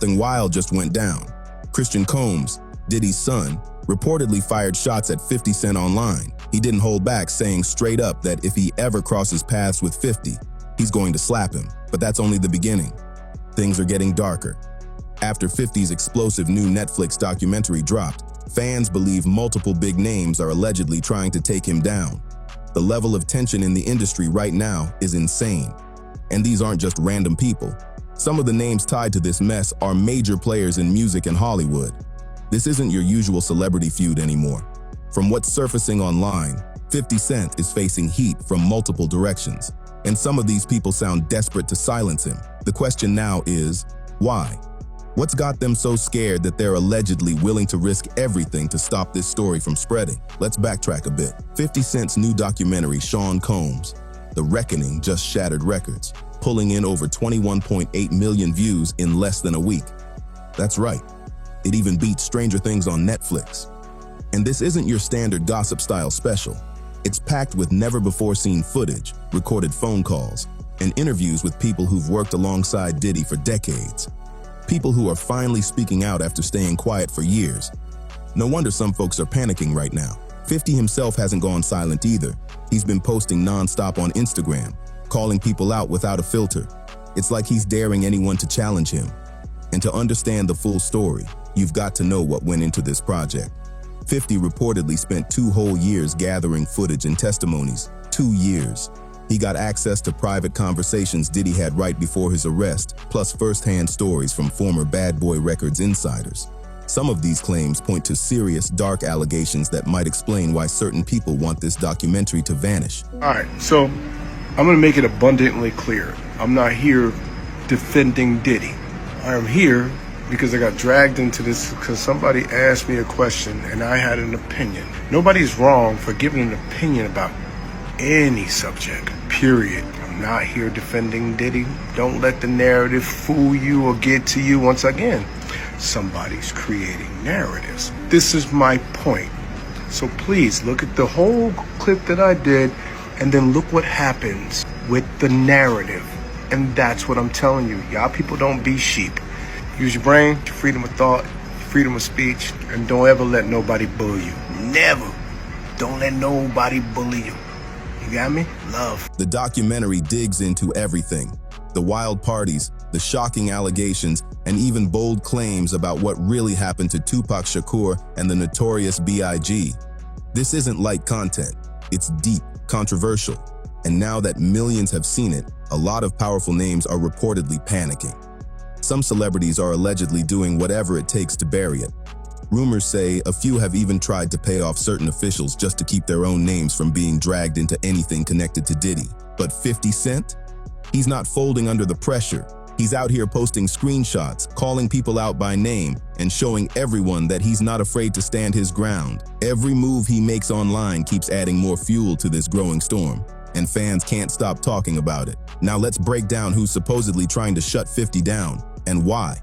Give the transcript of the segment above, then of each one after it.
something wild just went down. Christian Combs, Diddy's son, reportedly fired shots at 50 Cent online. He didn't hold back, saying straight up that if he ever crosses paths with 50, he's going to slap him. But that's only the beginning. Things are getting darker. After 50's explosive new Netflix documentary dropped, fans believe multiple big names are allegedly trying to take him down. The level of tension in the industry right now is insane. And these aren't just random people. Some of the names tied to this mess are major players in music and Hollywood. This isn't your usual celebrity feud anymore. From what's surfacing online, 50 Cent is facing heat from multiple directions, and some of these people sound desperate to silence him. The question now is, why? What's got them so scared that they're allegedly willing to risk everything to stop this story from spreading? Let's backtrack a bit. 50 Cent's new documentary, Sean Combs, The Reckoning, just shattered records, pulling in over 21.8 million views in less than a week. That's right. It even beat Stranger Things on Netflix. And this isn't your standard gossip-style special. It's packed with never-before-seen footage, recorded phone calls, and interviews with people who've worked alongside Diddy for decades. People who are finally speaking out after staying quiet for years. No wonder some folks are panicking right now. 50 himself hasn't gone silent either. He's been posting non-stop on Instagram, calling people out without a filter. It's like he's daring anyone to challenge him. And to understand the full story, you've got to know what went into this project. 50 reportedly spent 2 whole years gathering footage and testimonies. 2 years. He got access to private conversations Diddy had right before his arrest, plus first-hand stories from former Bad Boy Records insiders. Some of these claims point to serious, dark allegations that might explain why certain people want this documentary to vanish. All right, so I'm going to make it abundantly clear. I'm not here defending Diddy. I am here because I got dragged into this because somebody asked me a question and I had an opinion. Nobody's wrong for giving an opinion about any subject, period. I'm not here defending Diddy. Don't let the narrative fool you or get to you. Once again, somebody's creating narratives. This is my point. So please look at the whole clip that I did and then look what happens with the narrative. And that's what I'm telling you. Y'all people don't be sheep. Use your brain, your freedom of thought, freedom of speech, and don't ever let nobody bully you. Never. Don't let nobody bully you. You got me? Love. The documentary digs into everything. The wild parties, the shocking allegations, and even bold claims about what really happened to Tupac Shakur and the notorious B.I.G. This isn't light content. It's deep, controversial. And now that millions have seen it, a lot of powerful names are reportedly panicking. Some celebrities are allegedly doing whatever it takes to bury it. Rumors say a few have even tried to pay off certain officials just to keep their own names from being dragged into anything connected to Diddy. But 50 Cent? He's not folding under the pressure. He's out here posting screenshots, calling people out by name, and showing everyone that he's not afraid to stand his ground. Every move he makes online keeps adding more fuel to this growing storm, and fans can't stop talking about it. Now let's break down who's supposedly trying to shut 50 down, and why.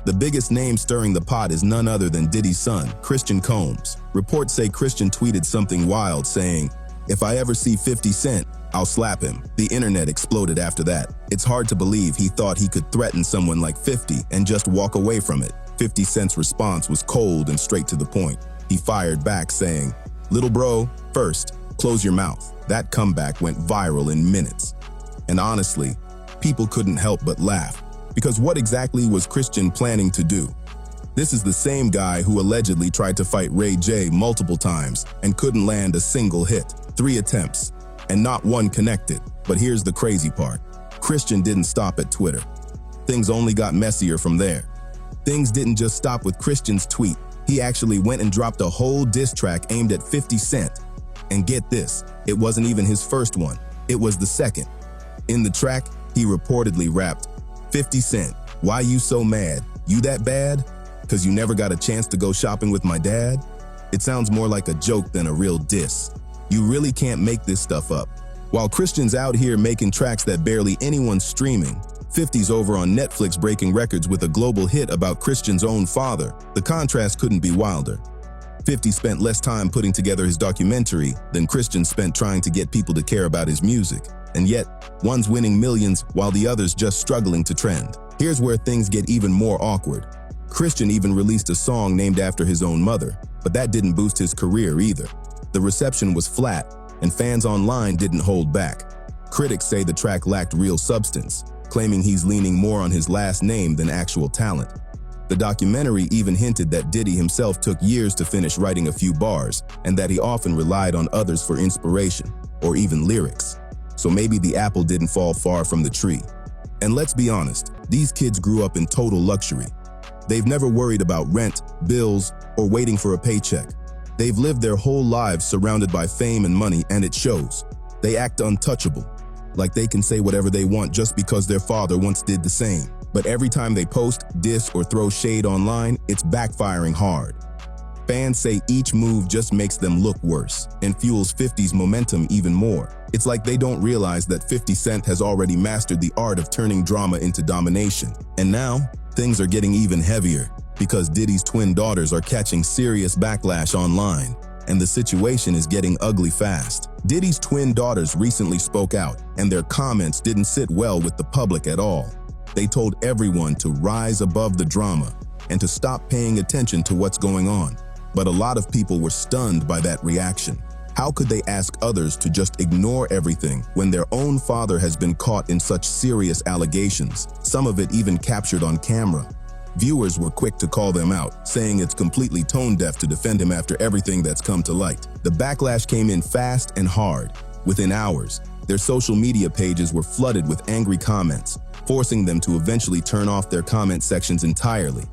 The biggest name stirring the pot is none other than Diddy's son, Christian Combs. Reports say Christian tweeted something wild saying, "If I ever see 50 Cent, I'll slap him." The internet exploded after that. It's hard to believe he thought he could threaten someone like 50 and just walk away from it. 50 Cent's response was cold and straight to the point. He fired back saying, "Little bro, first, close your mouth." That comeback went viral in minutes. And honestly, people couldn't help but laugh. Because what exactly was Christian planning to do? This is the same guy who allegedly tried to fight Ray J multiple times and couldn't land a single hit. 3 attempts, and not one connected. But here's the crazy part. Christian didn't stop at Twitter. Things only got messier from there. Things didn't just stop with Christian's tweet. He actually went and dropped a whole diss track aimed at 50 Cent. And get this, it wasn't even his first one. It was the second. In the track, he reportedly rapped, "50 Cent, why you so mad? You that bad? 'Cause you never got a chance to go shopping with my dad?" It sounds more like a joke than a real diss. You really can't make this stuff up. While Christian's out here making tracks that barely anyone's streaming, 50's over on Netflix breaking records with a global hit about Christian's own father. The contrast couldn't be wilder. 50 spent less time putting together his documentary than Christian spent trying to get people to care about his music. And yet, one's winning millions while the other's just struggling to trend. Here's where things get even more awkward. Christian even released a song named after his own mother, but that didn't boost his career either. The reception was flat, and fans online didn't hold back. Critics say the track lacked real substance, claiming he's leaning more on his last name than actual talent. The documentary even hinted that Diddy himself took years to finish writing a few bars, and that he often relied on others for inspiration, or even lyrics. So maybe the apple didn't fall far from the tree. And let's be honest, these kids grew up in total luxury. They've never worried about rent, bills, or waiting for a paycheck. They've lived their whole lives surrounded by fame and money, and it shows. They act untouchable, like they can say whatever they want just because their father once did the same. But every time they post, diss, or throw shade online, it's backfiring hard. Fans say each move just makes them look worse and fuels 50's momentum even more. It's like they don't realize that 50 Cent has already mastered the art of turning drama into domination. And now, things are getting even heavier because Diddy's twin daughters are catching serious backlash online, and the situation is getting ugly fast. Diddy's twin daughters recently spoke out, and their comments didn't sit well with the public at all. They told everyone to rise above the drama and to stop paying attention to what's going on. But a lot of people were stunned by that reaction. How could they ask others to just ignore everything when their own father has been caught in such serious allegations, some of it even captured on camera? Viewers were quick to call them out, saying it's completely tone-deaf to defend him after everything that's come to light. The backlash came in fast and hard. Within hours, their social media pages were flooded with angry comments, forcing them to eventually turn off their comment sections entirely.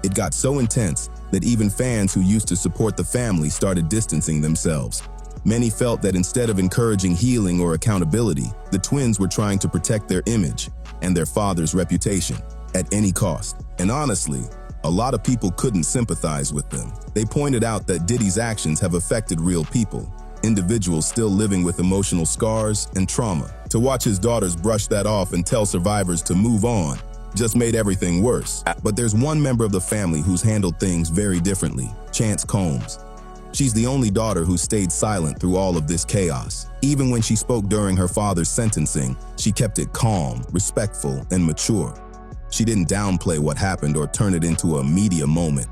It got so intense that even fans who used to support the family started distancing themselves. Many felt that instead of encouraging healing or accountability, the twins were trying to protect their image and their father's reputation at any cost. And honestly, a lot of people couldn't sympathize with them. They pointed out that Diddy's actions have affected real people, individuals still living with emotional scars and trauma. To watch his daughters brush that off and tell survivors to move on just made everything worse. But there's one member of the family who's handled things very differently, Chance Combs. She's the only daughter who stayed silent through all of this chaos. Even when she spoke during her father's sentencing, she kept it calm, respectful, and mature. She didn't downplay what happened or turn it into a media moment.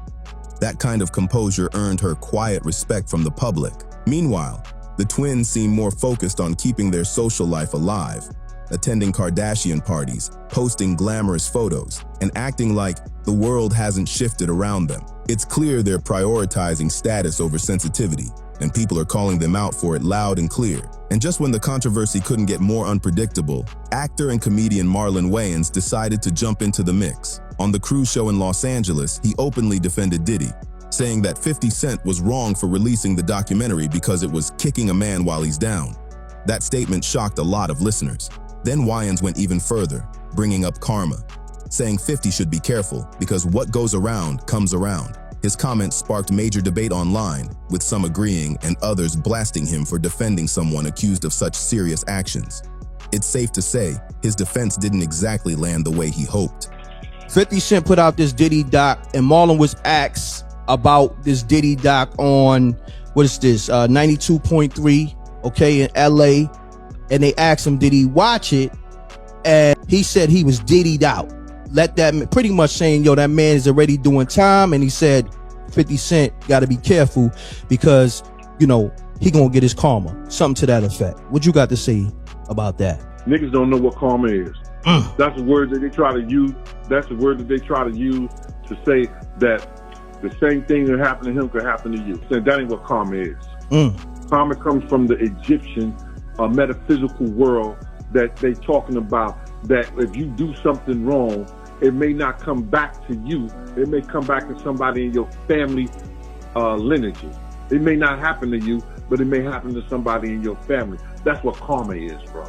That kind of composure earned her quiet respect from the public. Meanwhile, the twins seem more focused on keeping their social life alive, attending Kardashian parties, posting glamorous photos, and acting like the world hasn't shifted around them. It's clear they're prioritizing status over sensitivity, and people are calling them out for it loud and clear. And just when the controversy couldn't get more unpredictable, actor and comedian Marlon Wayans decided to jump into the mix. On the cruise show in Los Angeles, he openly defended Diddy, saying that 50 Cent was wrong for releasing the documentary because it was kicking a man while he's down. That statement shocked a lot of listeners. Then Wayans went even further, bringing up karma, saying 50 should be careful because what goes around comes around. His comments sparked major debate online, with some agreeing and others blasting him for defending someone accused of such serious actions. It's safe to say his defense didn't exactly land the way he hoped. 50 Cent put out this Diddy doc, and Marlon was asked about this Diddy doc on, what is this, 92.3, okay, in LA. And they asked him, did he watch it? And he said he was diddied out. Let that, pretty much saying, yo, that man is already doing time. And he said 50 Cent got to be careful because, you know, he gonna get his karma. Something to that effect. What you got to say about that? Niggas don't know what karma is. That's the word that they try to use. That's the word that they try to use to say that the same thing that happened to him could happen to you. So that ain't what karma is. Karma comes from the Egyptian metaphysical world that they talking about, that if you do something wrong, it may not come back to you. It may come back to somebody in your family lineage. It may not happen to you, but it may happen to somebody in your family. That's what karma is, bro.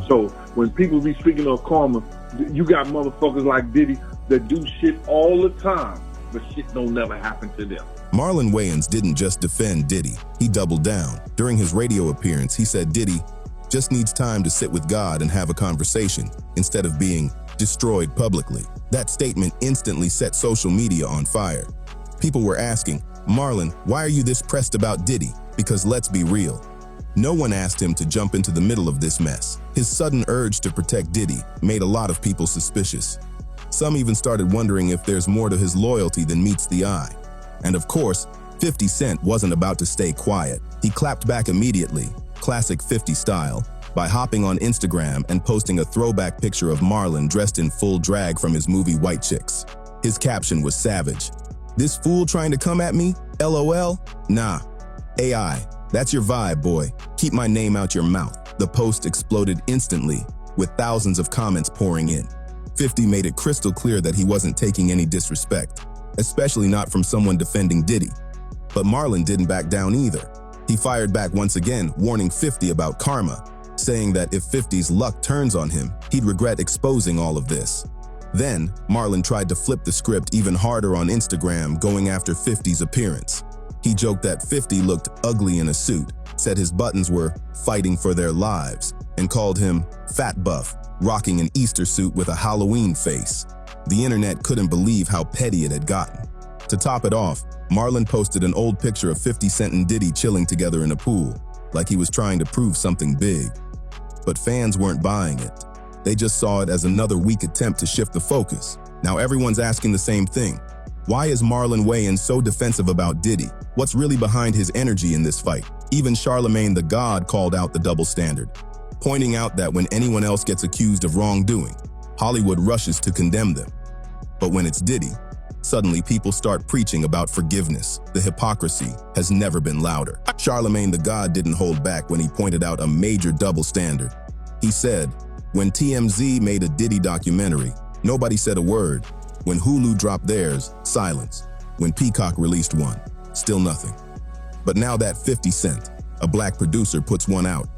So when people be speaking of karma, you got motherfuckers like Diddy that do shit all the time, but shit don't never happen to them. Marlon Wayans didn't just defend Diddy, he doubled down. During his radio appearance, he said Diddy just needs time to sit with God and have a conversation instead of being destroyed publicly. That statement instantly set social media on fire. People were asking, Marlon, why are you this pressed about Diddy? Because let's be real, no one asked him to jump into the middle of this mess. His sudden urge to protect Diddy made a lot of people suspicious. Some even started wondering if there's more to his loyalty than meets the eye. And of course, 50 Cent wasn't about to stay quiet. He clapped back immediately, classic 50 style, by hopping on Instagram and posting a throwback picture of Marlon dressed in full drag from his movie White Chicks. His caption was savage. "This fool trying to come at me? LOL? Nah. AI, that's your vibe, boy. Keep my name out your mouth." The post exploded instantly, with thousands of comments pouring in. 50 made it crystal clear that he wasn't taking any disrespect, especially not from someone defending Diddy. But Marlon didn't back down either. He fired back once again, warning 50 about karma, saying that if 50's luck turns on him, he'd regret exposing all of this. Then, Marlon tried to flip the script even harder on Instagram, going after 50's appearance. He joked that 50 looked ugly in a suit, said his buttons were fighting for their lives, and called him fat buff, rocking an Easter suit with a Halloween face. The internet couldn't believe how petty it had gotten. To top it off, Marlon posted an old picture of 50 Cent and Diddy chilling together in a pool, like he was trying to prove something big. But fans weren't buying it. They just saw it as another weak attempt to shift the focus. Now everyone's asking the same thing. Why is Marlon Wayans so defensive about Diddy? What's really behind his energy in this fight? Even Charlemagne the God called out the double standard, pointing out that when anyone else gets accused of wrongdoing, Hollywood rushes to condemn them. But when it's Diddy, suddenly people start preaching about forgiveness. The hypocrisy has never been louder. Charlemagne the God didn't hold back when he pointed out a major double standard. He said, when TMZ made a Diddy documentary, nobody said a word. When Hulu dropped theirs, silence. When Peacock released one, still nothing. But now that 50 Cent, a black producer, puts one out,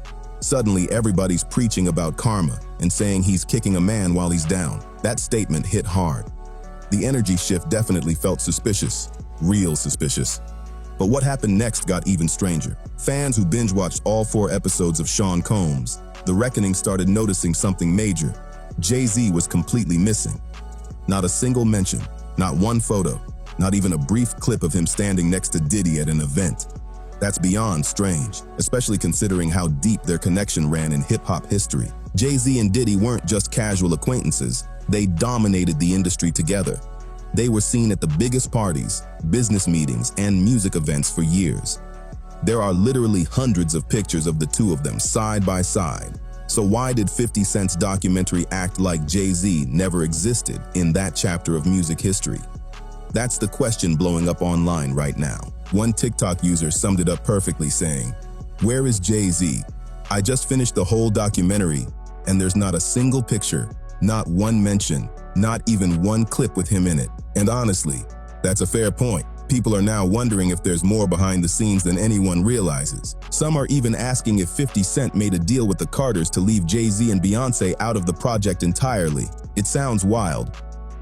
suddenly everybody's preaching about karma and saying he's kicking a man while he's down. That statement hit hard. The energy shift definitely felt suspicious, real suspicious. But what happened next got even stranger. Fans who binge-watched all 4 episodes of Sean Combs' The Reckoning started noticing something major. Jay-Z was completely missing. Not a single mention, not one photo, not even a brief clip of him standing next to Diddy at an event. That's beyond strange, especially considering how deep their connection ran in hip-hop history. Jay-Z and Diddy weren't just casual acquaintances, they dominated the industry together. They were seen at the biggest parties, business meetings, and music events for years. There are literally hundreds of pictures of the two of them side by side. So why did 50 Cent's documentary act like Jay-Z never existed in that chapter of music history? That's the question blowing up online right now. One TikTok user summed it up perfectly saying, "Where is Jay-Z? I just finished the whole documentary, and there's not a single picture, not one mention, not even one clip with him in it." And honestly, that's a fair point. People are now wondering if there's more behind the scenes than anyone realizes. Some are even asking if 50 Cent made a deal with the Carters to leave Jay-Z and Beyonce out of the project entirely. It sounds wild,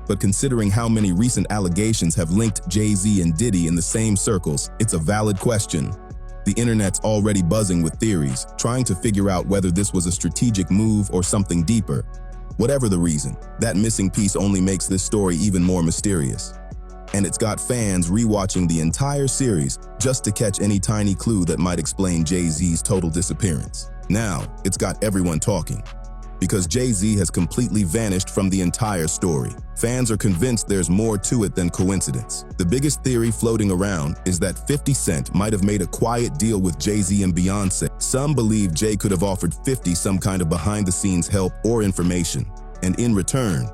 but considering how many recent allegations have linked Jay-Z and Diddy in the same circles, it's a valid question. The internet's already buzzing with theories, trying to figure out whether this was a strategic move or something deeper. Whatever the reason, that missing piece only makes this story even more mysterious. And it's got fans rewatching the entire series just to catch any tiny clue that might explain Jay-Z's total disappearance. Now, it's got everyone talking, because Jay-Z has completely vanished from the entire story. Fans are convinced there's more to it than coincidence. The biggest theory floating around is that 50 Cent might have made a quiet deal with Jay-Z and Beyonce. Some believe Jay could have offered 50 some kind of behind-the-scenes help or information, and in return,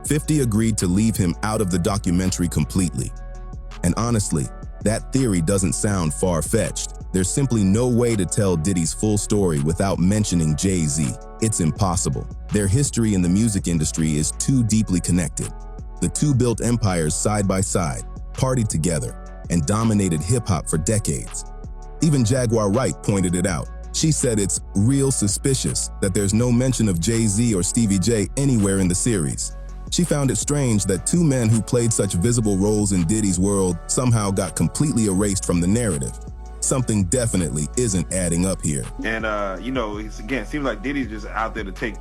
50 agreed to leave him out of the documentary completely. And honestly, that theory doesn't sound far-fetched. There's simply no way to tell Diddy's full story without mentioning Jay-Z. It's impossible. Their history in the music industry is too deeply connected. The two built empires side by side, partied together, and dominated hip-hop for decades. Even Jaguar Wright pointed it out. She said it's real suspicious that there's no mention of Jay-Z or Stevie J anywhere in the series. She found it strange that two men who played such visible roles in Diddy's world somehow got completely erased from the narrative. Something definitely isn't adding up here. And, it seems like Diddy's just out there to take,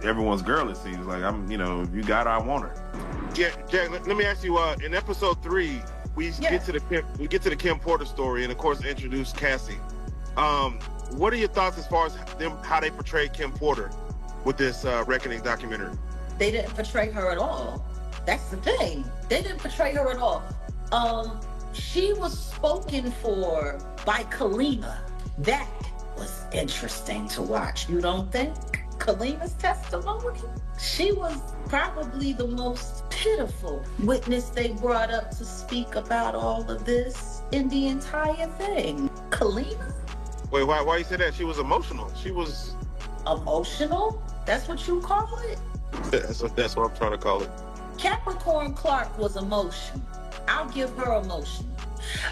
everyone's girl, it seems like. If you got her, I want her. Yeah, Jack, let me ask you, in episode 3, we get to the Kim Porter story and, of course, introduce Cassie. What are your thoughts as far as how they portrayed Kim Porter with this Reckoning documentary? They didn't portray her at all. That's the thing. They didn't portray her at all. She was spoken for by Kalima. That was interesting to watch. You don't think? Kalima's testimony? She was probably the most pitiful witness they brought up to speak about all of this in the entire thing. Kalima? Wait, why you say that? She was emotional. She was emotional? That's what you call it? That's what I'm trying to call it. Capricorn Clark was emotional. I'll give her emotion.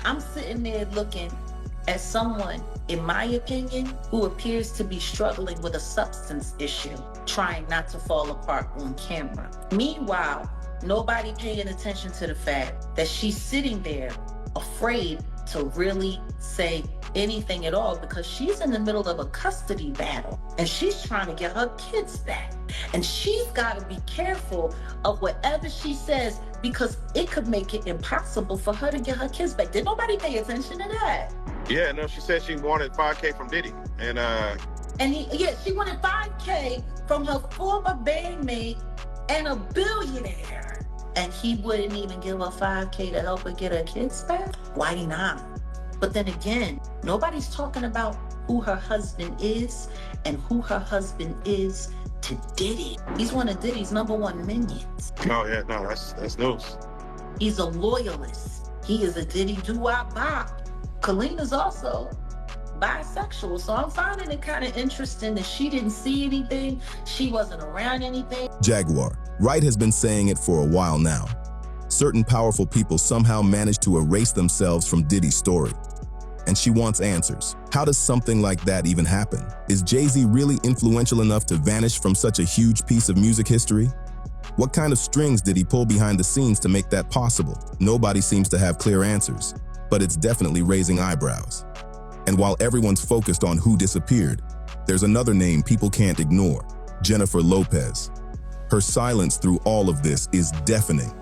I'm sitting there looking at someone, in my opinion, who appears to be struggling with a substance issue, trying not to fall apart on camera. Meanwhile, nobody paying attention to the fact that she's sitting there afraid to really say anything at all because she's in the middle of a custody battle and she's trying to get her kids back. And she's got to be careful of whatever she says because it could make it impossible for her to get her kids back. Did nobody pay attention to that? Yeah, no, she said she wanted $5K from Diddy. She wanted $5K from her former bandmate and a billionaire. And he wouldn't even give her $5K to help her get her kids back? Why not? But then again, nobody's talking about who her husband is and who her husband is to Diddy. He's one of Diddy's #1 minions. Oh yeah, no, that's news. He's a loyalist. He is a Diddy doo-wop-bop. Kalima's also bisexual, so I'm finding it kind of interesting that she didn't see anything, she wasn't around anything. Jaguar, Wright has been saying it for a while now. Certain powerful people somehow manage to erase themselves from Diddy's story. And she wants answers. How does something like that even happen? Is Jay-Z really influential enough to vanish from such a huge piece of music history? What kind of strings did he pull behind the scenes to make that possible? Nobody seems to have clear answers, but it's definitely raising eyebrows. And while everyone's focused on who disappeared, there's another name people can't ignore: Jennifer Lopez. Her silence through all of this is deafening.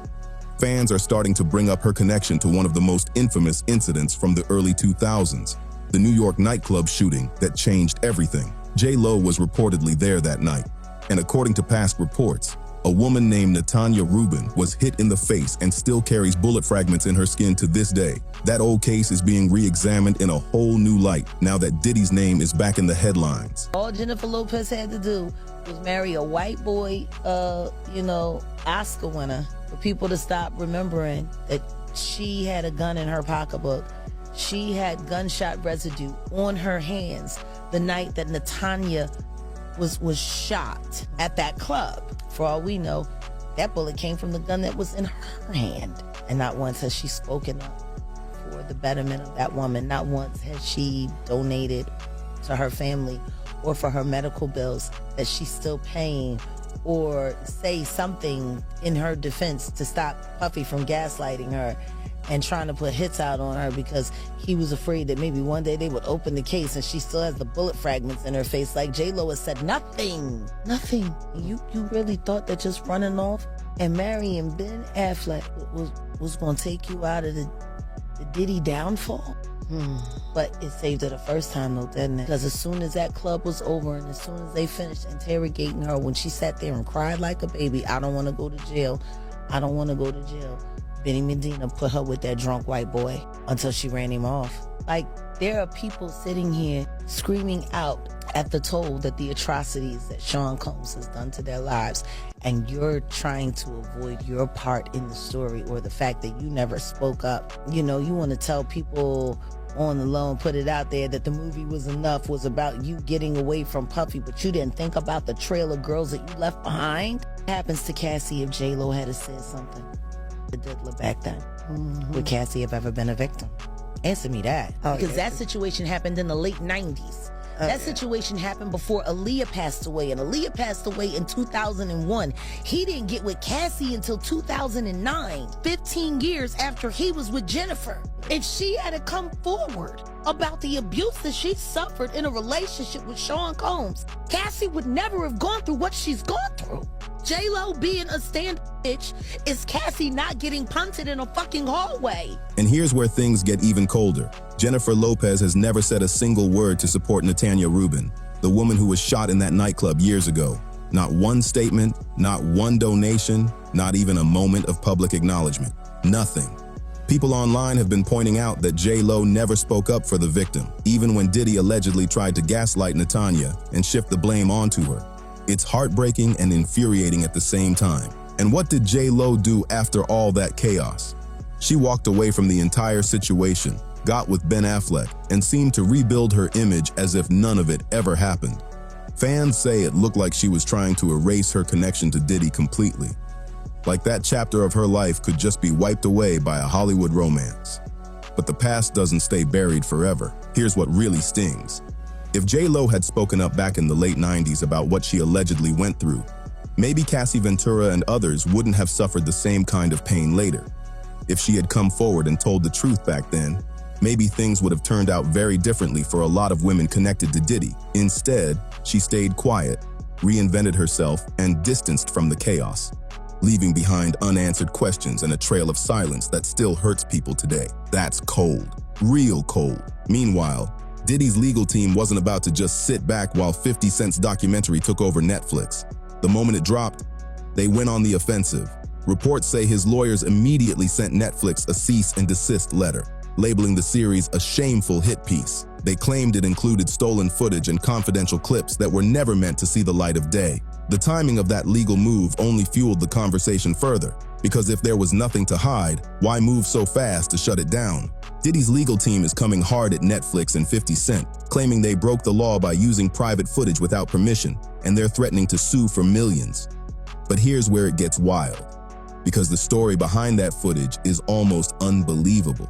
Fans are starting to bring up her connection to one of the most infamous incidents from the early 2000s, the New York nightclub shooting that changed everything. J-Lo was reportedly there that night, and according to past reports, a woman named Natanya Rubin was hit in the face and still carries bullet fragments in her skin to this day. That old case is being re-examined in a whole new light now that Diddy's name is back in the headlines. All Jennifer Lopez had to do was marry a white boy, Oscar winner, for people to stop remembering that she had a gun in her pocketbook. She had gunshot residue on her hands the night that Natanya was shot at that club. For all we know, that bullet came from the gun that was in her hand. And not once has she spoken up for the betterment of that woman. Not once has she donated to her family or for her medical bills that she's still paying, or say something in her defense to stop Puffy from gaslighting her and trying to put hits out on her because he was afraid that maybe one day they would open the case and she still has the bullet fragments in her face. Like J-Lo has said, nothing. You really thought that just running off and marrying Ben Affleck was going to take you out of the Diddy downfall? But it saved her the first time though, didn't it? Because as soon as that club was over and as soon as they finished interrogating her, when she sat there and cried like a baby, I don't want to go to jail. I don't want to go to jail. Benny Medina put her with that drunk white boy until she ran him off. Like, there are people sitting here screaming out at the toll that the atrocities that Sean Combs has done to their lives, and you're trying to avoid your part in the story or the fact that you never spoke up. You want to tell people on the low and put it out there that the movie was about you getting away from Puffy, but you didn't think about the trail of girls that you left behind. What happens to Cassie if J-Lo had said something? The diddler back then. Would Cassie have ever been a victim? Answer me that. Because that situation happened in the late 90s. That situation happened before Aaliyah passed away, and Aaliyah passed away in 2001. He didn't get with Cassie until 2009, 15 years after he was with Jennifer. If she had to come forward about the abuse that she suffered in a relationship with Sean Combs, Cassie would never have gone through what she's gone through. J-Lo being a stand bitch is Cassie not getting punted in a fucking hallway. And here's where things get even colder. Jennifer Lopez has never said a single word to support Natanya Rubin, the woman who was shot in that nightclub years ago. Not one statement, not one donation, not even a moment of public acknowledgement. Nothing. People online have been pointing out that J-Lo never spoke up for the victim, even when Diddy allegedly tried to gaslight Natanya and shift the blame onto her. It's heartbreaking and infuriating at the same time. And what did J-Lo do after all that chaos? She walked away from the entire situation, got with Ben Affleck, and seemed to rebuild her image as if none of it ever happened. Fans say it looked like she was trying to erase her connection to Diddy completely. Like that chapter of her life could just be wiped away by a Hollywood romance. But the past doesn't stay buried forever. Here's what really stings. If J-Lo had spoken up back in the late 90s about what she allegedly went through, maybe Cassie Ventura and others wouldn't have suffered the same kind of pain later. If she had come forward and told the truth back then, maybe things would have turned out very differently for a lot of women connected to Diddy. Instead, she stayed quiet, reinvented herself, and distanced from the chaos, leaving behind unanswered questions and a trail of silence that still hurts people today. That's cold, real cold. Meanwhile, Diddy's legal team wasn't about to just sit back while 50 Cent's documentary took over Netflix. The moment it dropped, they went on the offensive. Reports say his lawyers immediately sent Netflix a cease and desist letter, labeling the series a shameful hit piece. They claimed it included stolen footage and confidential clips that were never meant to see the light of day. The timing of that legal move only fueled the conversation further, because if there was nothing to hide, why move so fast to shut it down? Diddy's legal team is coming hard at Netflix and 50 Cent, claiming they broke the law by using private footage without permission, and they're threatening to sue for millions. But here's where it gets wild, because the story behind that footage is almost unbelievable.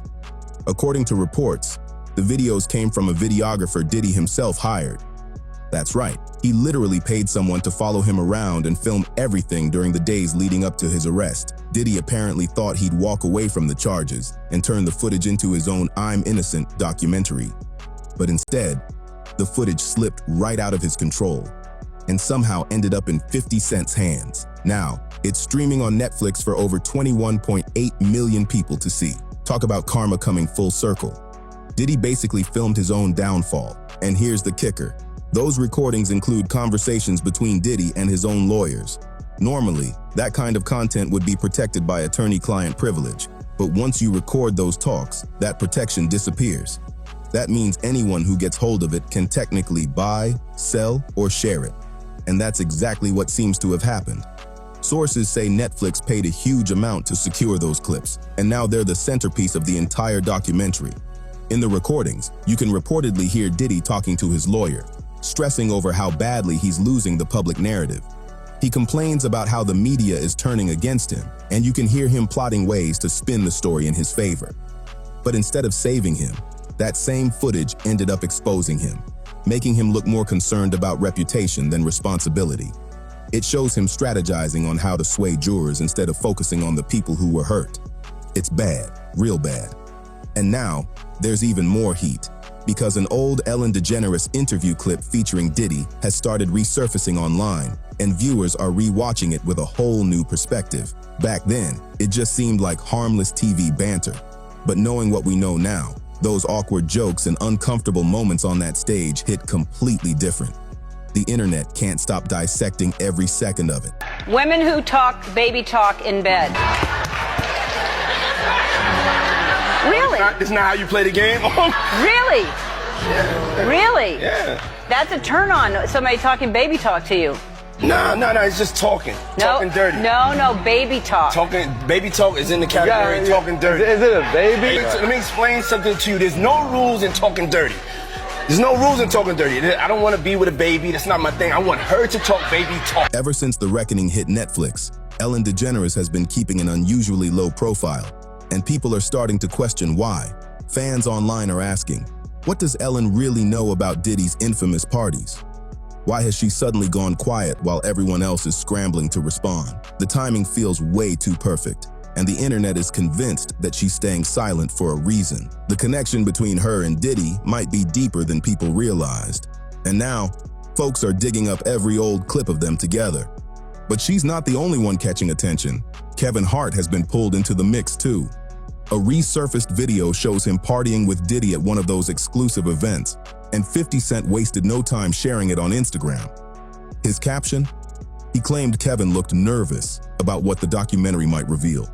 According to reports, the videos came from a videographer Diddy himself hired. That's right, he literally paid someone to follow him around and film everything during the days leading up to his arrest. Diddy apparently thought he'd walk away from the charges and turn the footage into his own I'm Innocent documentary. But instead, the footage slipped right out of his control and somehow ended up in 50 Cent's hands. Now, it's streaming on Netflix for over 21.8 million people to see. Talk about karma coming full circle. Diddy basically filmed his own downfall. And here's the kicker. Those recordings include conversations between Diddy and his own lawyers. Normally, that kind of content would be protected by attorney-client privilege. But once you record those talks, that protection disappears. That means anyone who gets hold of it can technically buy, sell, or share it. And that's exactly what seems to have happened. Sources say Netflix paid a huge amount to secure those clips, and now they're the centerpiece of the entire documentary. In the recordings, you can reportedly hear Diddy talking to his lawyer, stressing over how badly he's losing the public narrative. He complains about how the media is turning against him, and you can hear him plotting ways to spin the story in his favor. But instead of saving him, that same footage ended up exposing him, making him look more concerned about reputation than responsibility. It shows him strategizing on how to sway jurors instead of focusing on the people who were hurt. It's bad, real bad. And now, there's even more heat, because an old Ellen DeGeneres interview clip featuring Diddy has started resurfacing online, and viewers are rewatching it with a whole new perspective. Back then, it just seemed like harmless TV banter. But knowing what we know now, those awkward jokes and uncomfortable moments on that stage hit completely different. The internet can't stop dissecting every second of it. Women who talk baby talk in bed. Really? That's not how you play the game. Really? Yeah. Really? Yeah. That's a turn on, somebody talking baby talk to you. No, it's just talking. Talking dirty. No, baby talk. Baby talk is in the category of talking dirty. Is it a baby? Let me explain something to you. There's no rules in talking dirty. There's no rules in talking dirty. I don't want to be with a baby. That's not my thing. I want her to talk baby talk. Ever since The Reckoning hit Netflix, Ellen DeGeneres has been keeping an unusually low profile, and people are starting to question why. Fans online are asking, what does Ellen really know about Diddy's infamous parties? Why has she suddenly gone quiet while everyone else is scrambling to respond? The timing feels way too perfect, and the internet is convinced that she's staying silent for a reason. The connection between her and Diddy might be deeper than people realized. And now, folks are digging up every old clip of them together. But she's not the only one catching attention. Kevin Hart has been pulled into the mix too. A resurfaced video shows him partying with Diddy at one of those exclusive events, and 50 Cent wasted no time sharing it on Instagram. His caption, He claimed Kevin looked nervous about what the documentary might reveal.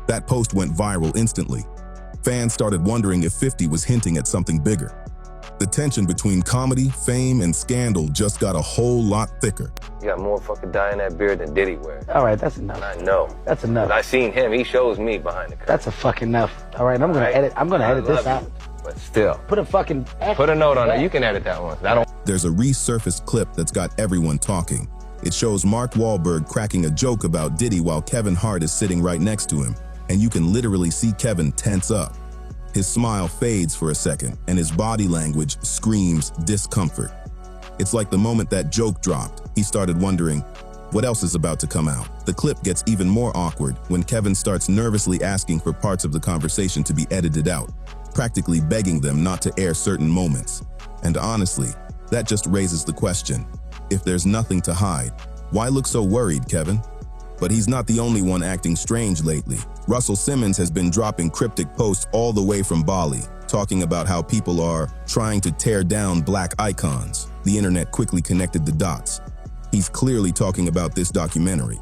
That post went viral instantly. Fans started wondering if 50 was hinting at something bigger. The tension between comedy, fame, and scandal just got a whole lot thicker. You got more fucking dye in that beard than Diddy wears. All right, that's enough. And I know. That's enough. But I seen him. He shows me behind the curtain. That's a fucking enough. All right, I'm gonna edit. I'm gonna edit this out. But still, Put a fucking. put a note on it. You can edit that one. I don't. There's a resurfaced clip that's got everyone talking. It shows Mark Wahlberg cracking a joke about Diddy while Kevin Hart is sitting right next to him, and you can literally see Kevin tense up. His smile fades for a second, and his body language screams discomfort. It's like the moment that joke dropped, he started wondering, what else is about to come out? The clip gets even more awkward when Kevin starts nervously asking for parts of the conversation to be edited out, practically begging them not to air certain moments. And honestly, that just raises the question, if there's nothing to hide, why look so worried, Kevin? But he's not the only one acting strange lately. Russell Simmons has been dropping cryptic posts all the way from Bali, talking about how people are trying to tear down black icons. The internet quickly connected the dots. He's clearly talking about this documentary.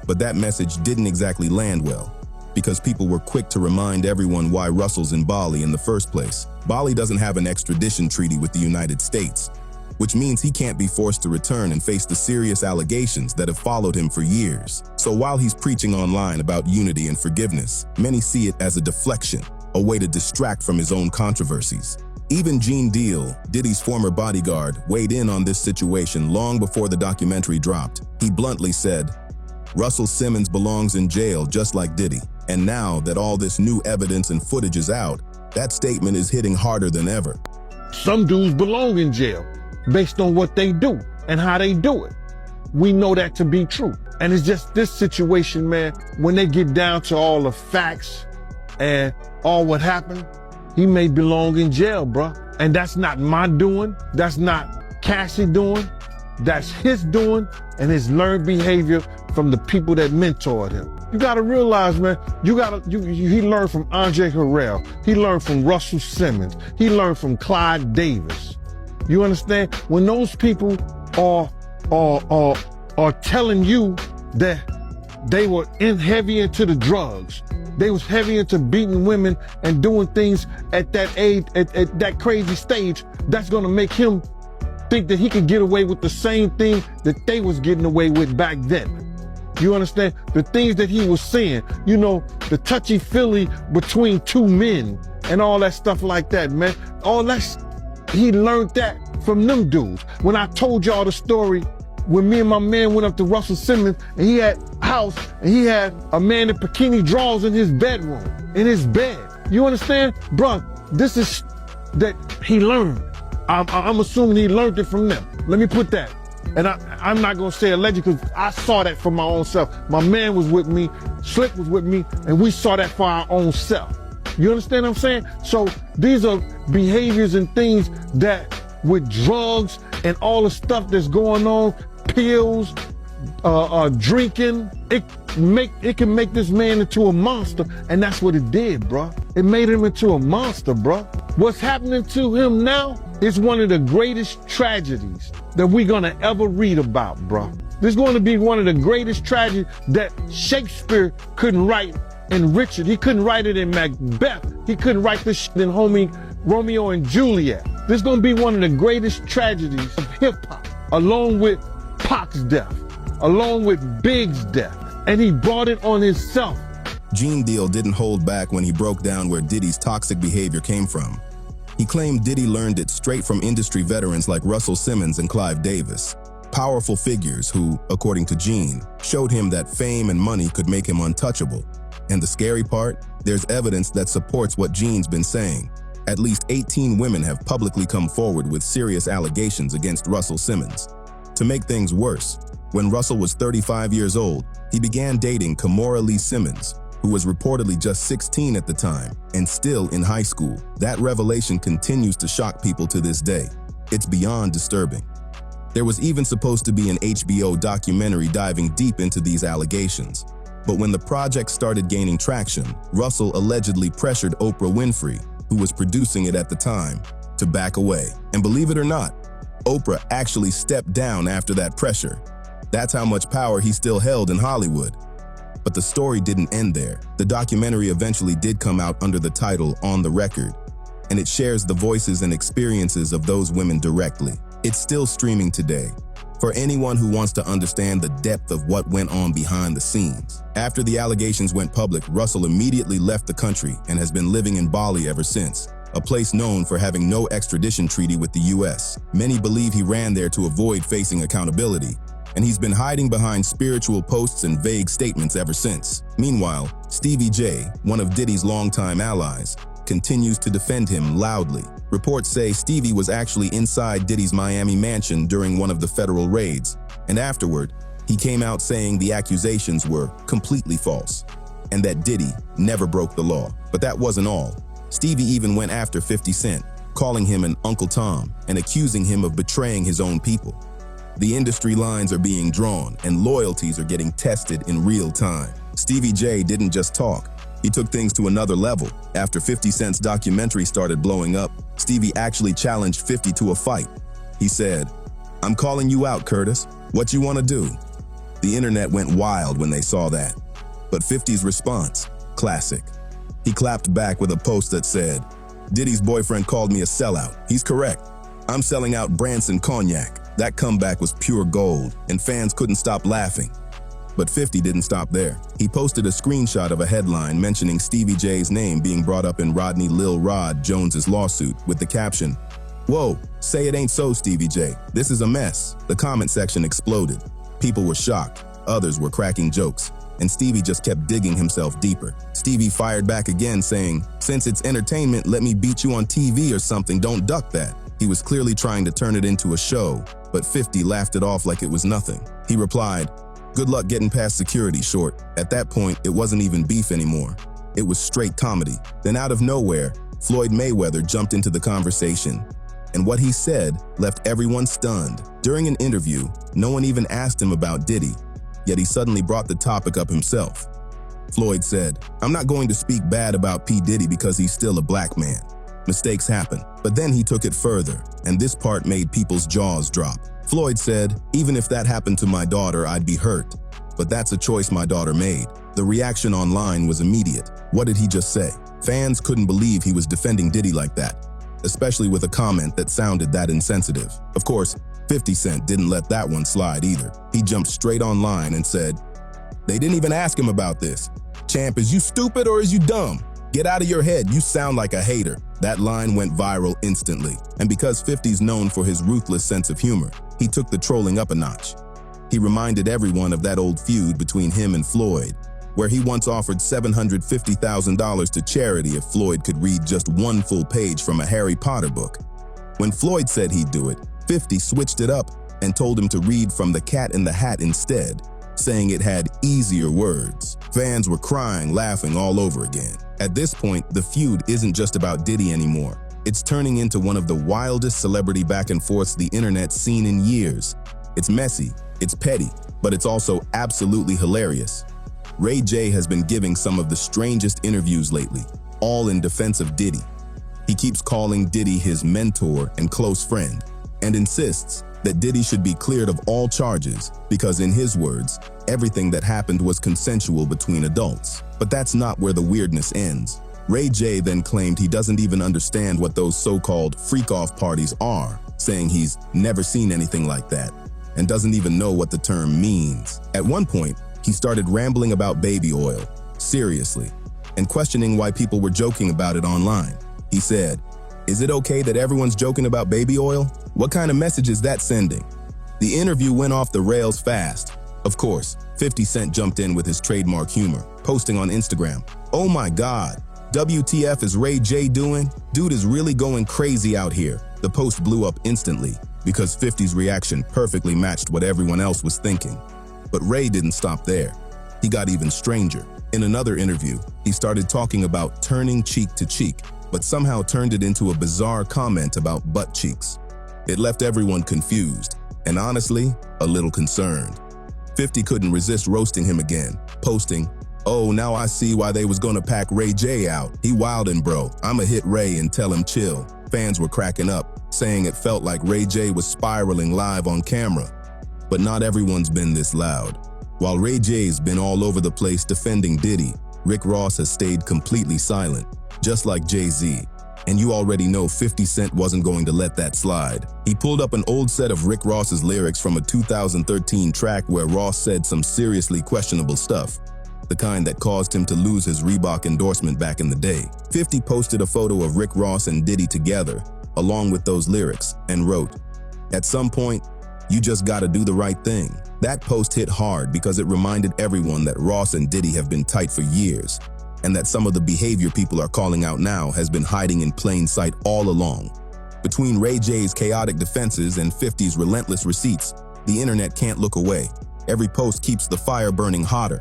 But that message didn't exactly land well, because people were quick to remind everyone why Russell's in Bali in the first place. Bali doesn't have an extradition treaty with the United States, which means he can't be forced to return and face the serious allegations that have followed him for years. So while he's preaching online about unity and forgiveness, many see it as a deflection, a way to distract from his own controversies. Even Gene Deal, Diddy's former bodyguard, weighed in on this situation long before the documentary dropped. He bluntly said, "Russell Simmons belongs in jail just like Diddy. And now that all this new evidence and footage is out, that statement is hitting harder than ever." Some dudes belong in jail based on what they do and how they do it. We know that to be true. And it's just this situation, man, when they get down to all the facts and all what happened, he may belong in jail, bruh. And that's not my doing. That's not Cassie doing. That's his doing and his learned behavior from the people that mentored him. You gotta realize, man, he learned from Andre Harrell. He learned from Russell Simmons. He learned from Clyde Davis. You understand? When those people are telling you that they were heavy into the drugs, they was heavy into beating women and doing things at that age, at that crazy stage, that's gonna make him think that he could get away with the same thing that they was getting away with back then. You understand? The things that he was saying, you know, the touchy-feely between two men and all that stuff like that, man. All that, he learned that from them dudes. When I told y'all the story, when me and my man went up to Russell Simmons and he had a house and he had a man in bikini drawers in his bedroom, in his bed. You understand? Bruh, this is that he learned. I'm assuming he learned it from them. Let me put that. And I'm not gonna say alleged because I saw that for my own self. My man was with me, Slick was with me, and we saw that for our own self. You understand what I'm saying? So these are behaviors and things that with drugs and all the stuff that's going on, pills, drinking, it can make this man into a monster, and that's what it did, bro. It made him into a monster, bro. What's happening to him now is one of the greatest tragedies that we're gonna ever read about, bro. This is going to be one of the greatest tragedies that Shakespeare couldn't write in Richard. He couldn't write it in Macbeth. He couldn't write this shit in Romeo and Juliet. This is going to be one of the greatest tragedies of hip-hop, along with Pac's death, along with Big's death. And he brought it on himself. Gene Deal didn't hold back when he broke down where Diddy's toxic behavior came from. He claimed Diddy learned it straight from industry veterans like Russell Simmons and Clive Davis, powerful figures who, according to Gene, showed him that fame and money could make him untouchable. And the scary part? There's evidence that supports what Gene's been saying. At least 18 women have publicly come forward with serious allegations against Russell Simmons. To make things worse, when Russell was 35 years old, he began dating Kimora Lee Simmons, who was reportedly just 16 at the time and still in high school. That revelation continues to shock people to this day. It's beyond disturbing. There was even supposed to be an HBO documentary diving deep into these allegations. But when the project started gaining traction, Russell allegedly pressured Oprah Winfrey, who was producing it at the time, to back away. And believe it or not, Oprah actually stepped down after that pressure. That's how much power he still held in Hollywood. But the story didn't end there. The documentary eventually did come out under the title On the Record, and it shares the voices and experiences of those women directly. It's still streaming today, for anyone who wants to understand the depth of what went on behind the scenes. After the allegations went public, Russell immediately left the country and has been living in Bali ever since, a place known for having no extradition treaty with the US. Many believe he ran there to avoid facing accountability, and he's been hiding behind spiritual posts and vague statements ever since. Meanwhile, Stevie J, one of Diddy's longtime allies, continues to defend him loudly. Reports say Stevie was actually inside Diddy's Miami mansion during one of the federal raids, and afterward, he came out saying the accusations were completely false, and that Diddy never broke the law. But that wasn't all. Stevie even went after 50 Cent, calling him an Uncle Tom and accusing him of betraying his own people. The industry lines are being drawn and loyalties are getting tested in real time. Stevie J didn't just talk. He took things to another level. After 50 Cent's documentary started blowing up, Stevie actually challenged 50 to a fight. He said, "I'm calling you out, Curtis. What you want to do?" The internet went wild when they saw that. But 50's response, classic. He clapped back with a post that said, "Diddy's boyfriend called me a sellout. He's correct. I'm selling out Branson Cognac." That comeback was pure gold, and fans couldn't stop laughing. But 50 didn't stop there. He posted a screenshot of a headline mentioning Stevie J's name being brought up in Rodney Lil Rod Jones's lawsuit with the caption, "Whoa, say it ain't so, Stevie J. This is a mess." The comment section exploded. People were shocked, others were cracking jokes, and Stevie just kept digging himself deeper. Stevie fired back again saying, "Since it's entertainment, let me beat you on TV or something, don't duck that." He was clearly trying to turn it into a show, but 50 laughed it off like it was nothing. He replied, "Good luck getting past security, short." At that point, it wasn't even beef anymore. It was straight comedy. Then out of nowhere, Floyd Mayweather jumped into the conversation, and what he said left everyone stunned. During an interview, no one even asked him about Diddy, yet he suddenly brought the topic up himself. Floyd said, "I'm not going to speak bad about P. Diddy because he's still a black man. Mistakes happen." But then he took it further, and this part made people's jaws drop. Floyd said, "Even if that happened to my daughter, I'd be hurt. But that's a choice my daughter made." The reaction online was immediate. What did he just say? Fans couldn't believe he was defending Diddy like that, especially with a comment that sounded that insensitive. Of course, 50 Cent didn't let that one slide either. He jumped straight online and said, "They didn't even ask him about this. Champ, is you stupid or is you dumb? Get out of your head, you sound like a hater." That line went viral instantly, and because 50's known for his ruthless sense of humor, he took the trolling up a notch. He reminded everyone of that old feud between him and Floyd, where he once offered $750,000 to charity if Floyd could read just one full page from a Harry Potter book. When Floyd said he'd do it, 50 switched it up and told him to read from The Cat in the Hat instead, saying it had easier words. Fans were crying, laughing all over again. At this point, the feud isn't just about Diddy anymore. It's turning into one of the wildest celebrity back and forths the internet's seen in years. It's messy, it's petty, but it's also absolutely hilarious. Ray J has been giving some of the strangest interviews lately, all in defense of Diddy. He keeps calling Diddy his mentor and close friend, and insists that Diddy should be cleared of all charges because, in his words, everything that happened was consensual between adults. But that's not where the weirdness ends. Ray J then claimed he doesn't even understand what those so-called freak-off parties are, saying he's never seen anything like that and doesn't even know what the term means. At one point, he started rambling about baby oil, seriously, and questioning why people were joking about it online. He said, "Is it okay that everyone's joking about baby oil? What kind of message is that sending?" The interview went off the rails fast. Of course, 50 Cent jumped in with his trademark humor, posting on Instagram, "Oh my God, WTF is Ray J doing? Dude is really going crazy out here." The post blew up instantly because 50's reaction perfectly matched what everyone else was thinking. But Ray didn't stop there. He got even stranger. In another interview, he started talking about turning cheek to cheek, but somehow turned it into a bizarre comment about butt cheeks. It left everyone confused, and honestly, a little concerned. 50 couldn't resist roasting him again, posting, "Oh, now I see why they was gonna pack Ray J out. He wildin', bro. I'ma hit Ray and tell him chill." Fans were cracking up, saying it felt like Ray J was spiraling live on camera. But not everyone's been this loud. While Ray J's been all over the place defending Diddy, Rick Ross has stayed completely silent, just like Jay-Z. And you already know 50 Cent wasn't going to let that slide. He pulled up an old set of Rick Ross's lyrics from a 2013 track where Ross said some seriously questionable stuff, the kind that caused him to lose his Reebok endorsement back in the day. 50 posted a photo of Rick Ross and Diddy together, along with those lyrics, and wrote, "At some point, you just gotta do the right thing." That post hit hard because it reminded everyone that Ross and Diddy have been tight for years, and that some of the behavior people are calling out now has been hiding in plain sight all along. Between Ray J's chaotic defenses and 50's relentless receipts, the internet can't look away. Every post keeps the fire burning hotter.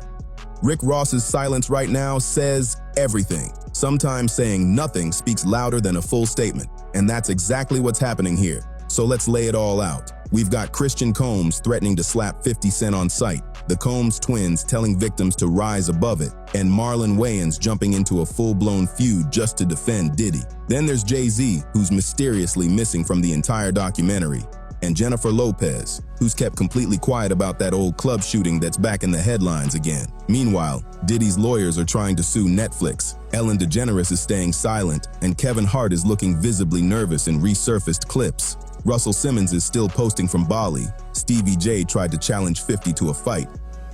Rick Ross's silence right now says everything. Sometimes saying nothing speaks louder than a full statement, and that's exactly what's happening here. So let's lay it all out. We've got Christian Combs threatening to slap 50 Cent on sight, the Combs twins telling victims to rise above it, and Marlon Wayans jumping into a full-blown feud just to defend Diddy. Then there's Jay-Z, who's mysteriously missing from the entire documentary, and Jennifer Lopez, who's kept completely quiet about that old club shooting that's back in the headlines again. Meanwhile, Diddy's lawyers are trying to sue Netflix, Ellen DeGeneres is staying silent, and Kevin Hart is looking visibly nervous in resurfaced clips. Russell Simmons is still posting from Bali. Stevie J tried to challenge 50 to a fight.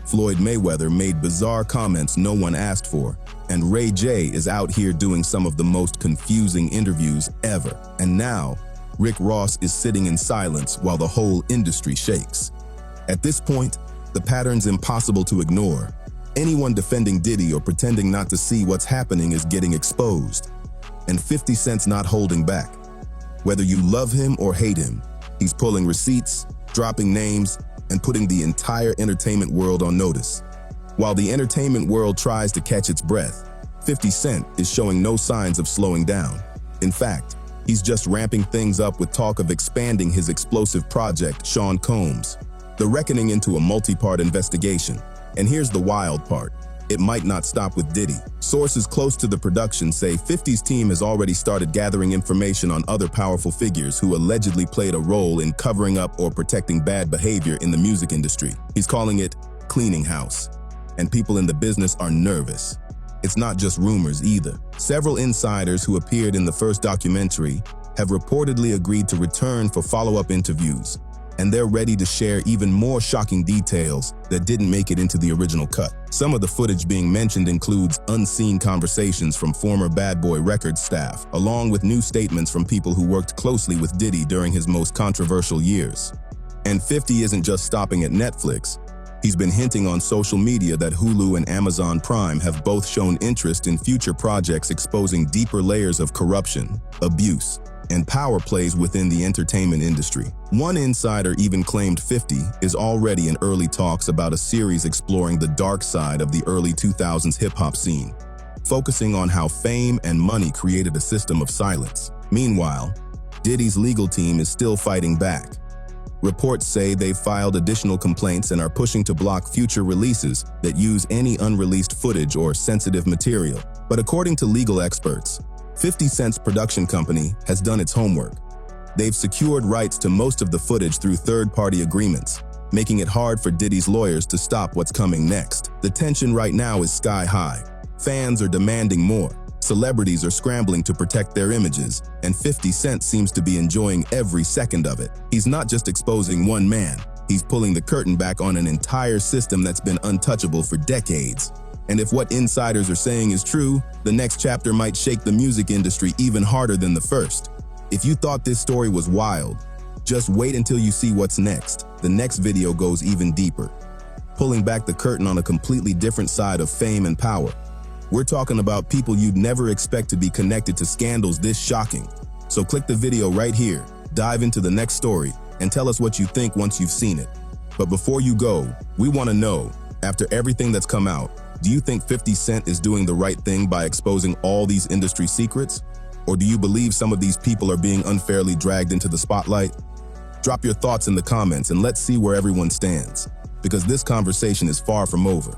Floyd Mayweather made bizarre comments no one asked for. And Ray J is out here doing some of the most confusing interviews ever. And now, Rick Ross is sitting in silence while the whole industry shakes. At this point, the pattern's impossible to ignore. Anyone defending Diddy or pretending not to see what's happening is getting exposed. And 50 Cent's not holding back. Whether you love him or hate him, he's pulling receipts, dropping names, and putting the entire entertainment world on notice. While the entertainment world tries to catch its breath, 50 Cent is showing no signs of slowing down. In fact, he's just ramping things up with talk of expanding his explosive project, Sean Combs. The reckoning into a multi-part investigation. And here's the wild part. It might not stop with Diddy. Sources close to the production say 50's team has already started gathering information on other powerful figures who allegedly played a role in covering up or protecting bad behavior in the music industry. He's calling it cleaning house. And people in the business are nervous. It's not just rumors either. Several insiders who appeared in the first documentary have reportedly agreed to return for follow-up interviews, and they're ready to share even more shocking details that didn't make it into the original cut. Some of the footage being mentioned includes unseen conversations from former Bad Boy Records staff, along with new statements from people who worked closely with Diddy during his most controversial years. And 50 isn't just stopping at Netflix. He's been hinting on social media that Hulu and Amazon Prime have both shown interest in future projects exposing deeper layers of corruption, abuse, and power plays within the entertainment industry. One insider even claimed 50 is already in early talks about a series exploring the dark side of the early 2000s hip-hop scene, focusing on how fame and money created a system of silence. Meanwhile, Diddy's legal team is still fighting back. Reports say they've filed additional complaints and are pushing to block future releases that use any unreleased footage or sensitive material. But according to legal experts, 50 Cent's production company has done its homework. They've secured rights to most of the footage through third-party agreements, making it hard for Diddy's lawyers to stop what's coming next. The tension right now is sky high. Fans are demanding more. Celebrities are scrambling to protect their images, and 50 Cent seems to be enjoying every second of it. He's not just exposing one man, he's pulling the curtain back on an entire system that's been untouchable for decades. And if what insiders are saying is true, the next chapter might shake the music industry even harder than the first. If you thought this story was wild, just wait until you see what's next. The next video goes even deeper, pulling back the curtain on a completely different side of fame and power. We're talking about people you'd never expect to be connected to scandals this shocking. So click the video right here, dive into the next story, and tell us what you think once you've seen it. But before you go, we want to know, after everything that's come out, do you think 50 Cent is doing the right thing by exposing all these industry secrets? Or do you believe some of these people are being unfairly dragged into the spotlight? Drop your thoughts in the comments and let's see where everyone stands, because this conversation is far from over.